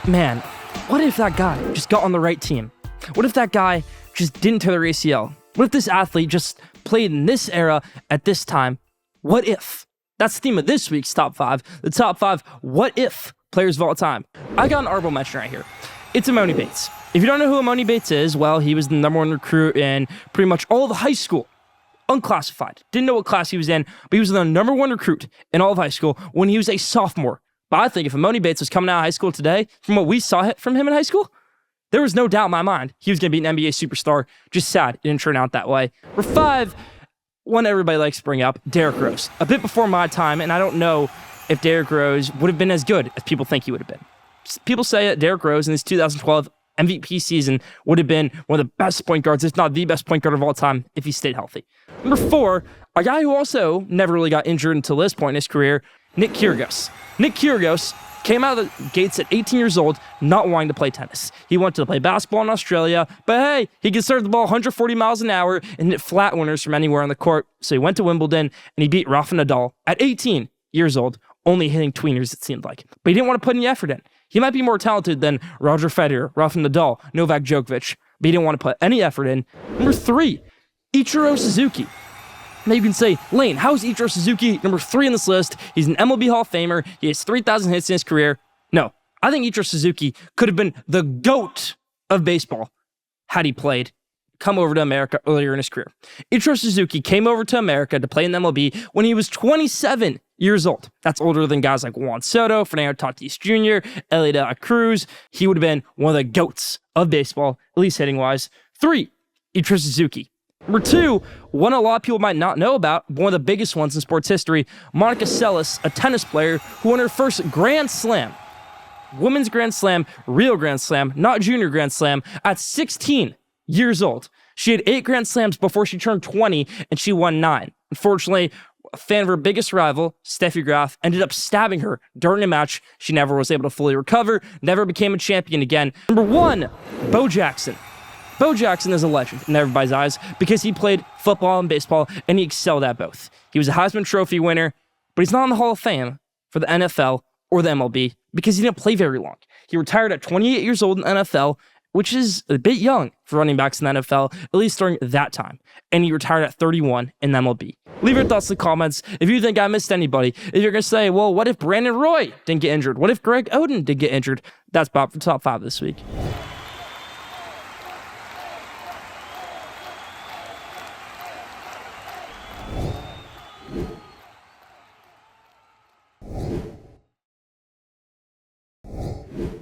man, what if that guy just got on the right team? What if that guy just didn't tear their ACL? What if this athlete just played in this era at this time? What if? That's the theme of this week's Top 5. The Top 5 what if players of all time. I got an honorable mention right here. It's Emoni Bates. If you don't know who Emoni Bates is, well, he was the number one recruit in pretty much all of high school. Unclassified. Didn't know what class he was in, but he was the number one recruit in all of high school when he was a sophomore. But I think if Emoni Bates was coming out of high school today, from what we saw from him in high school, there was no doubt in my mind he was going to be an NBA superstar. Just sad it didn't turn out that way. For 5, one everybody likes to bring up, Derrick Rose. A bit before my time, and I don't know if Derrick Rose would have been as good as people think he would have been. People say that Derrick Rose in his 2012 MVP season would have been one of the best point guards, if not the best point guard of all time, if he stayed healthy. Number 4, a guy who also never really got injured until this point in his career, Nick Kyrgios. Nick Kyrgios came out of the gates at 18 years old, not wanting to play tennis. He wanted to play basketball in Australia, but hey, he could serve the ball 140 miles an hour and hit flat winners from anywhere on the court. So he went to Wimbledon and he beat Rafa Nadal at 18 years old, only hitting tweeners, it seemed like. But he didn't want to put any effort in. He might be more talented than Roger Federer, Rafa Nadal, Novak Djokovic, but he didn't want to put any effort in. Number 3, Ichiro Suzuki. Now you can say, Lane, how is Ichiro Suzuki number 3 on this list? He's an MLB Hall of Famer. He has 3,000 hits in his career. No, I think Ichiro Suzuki could have been the GOAT of baseball had he come over to America earlier in his career. Ichiro Suzuki came over to America to play in the MLB when he was 27 years old. That's older than guys like Juan Soto, Fernando Tatis Jr., Ellie De La Cruz. He would have been one of the GOATs of baseball, at least hitting-wise. 3, Ichiro Suzuki. Number 2, one a lot of people might not know about, one of the biggest ones in sports history, Monica Seles, a tennis player who won her first Grand Slam. Women's Grand Slam, real Grand Slam, not junior Grand Slam, at 16 years old. She had 8 Grand Slams before she turned 20, and she won 9. Unfortunately, a fan of her biggest rival, Steffi Graf, ended up stabbing her during a match. She never was able to fully recover, never became a champion again. Number 1, Bo Jackson. Bo Jackson is a legend in everybody's eyes because he played football and baseball, and he excelled at both. He was a Heisman Trophy winner, but he's not in the Hall of Fame for the NFL or the MLB because he didn't play very long. He retired at 28 years old in the NFL, which is a bit young for running backs in the NFL, at least during that time. And he retired at 31 in the MLB. Leave your thoughts in the comments if you think I missed anybody. If you're going to say, well, what if Brandon Roy didn't get injured? What if Greg Oden did get injured? That's Bob for Top 5 this week.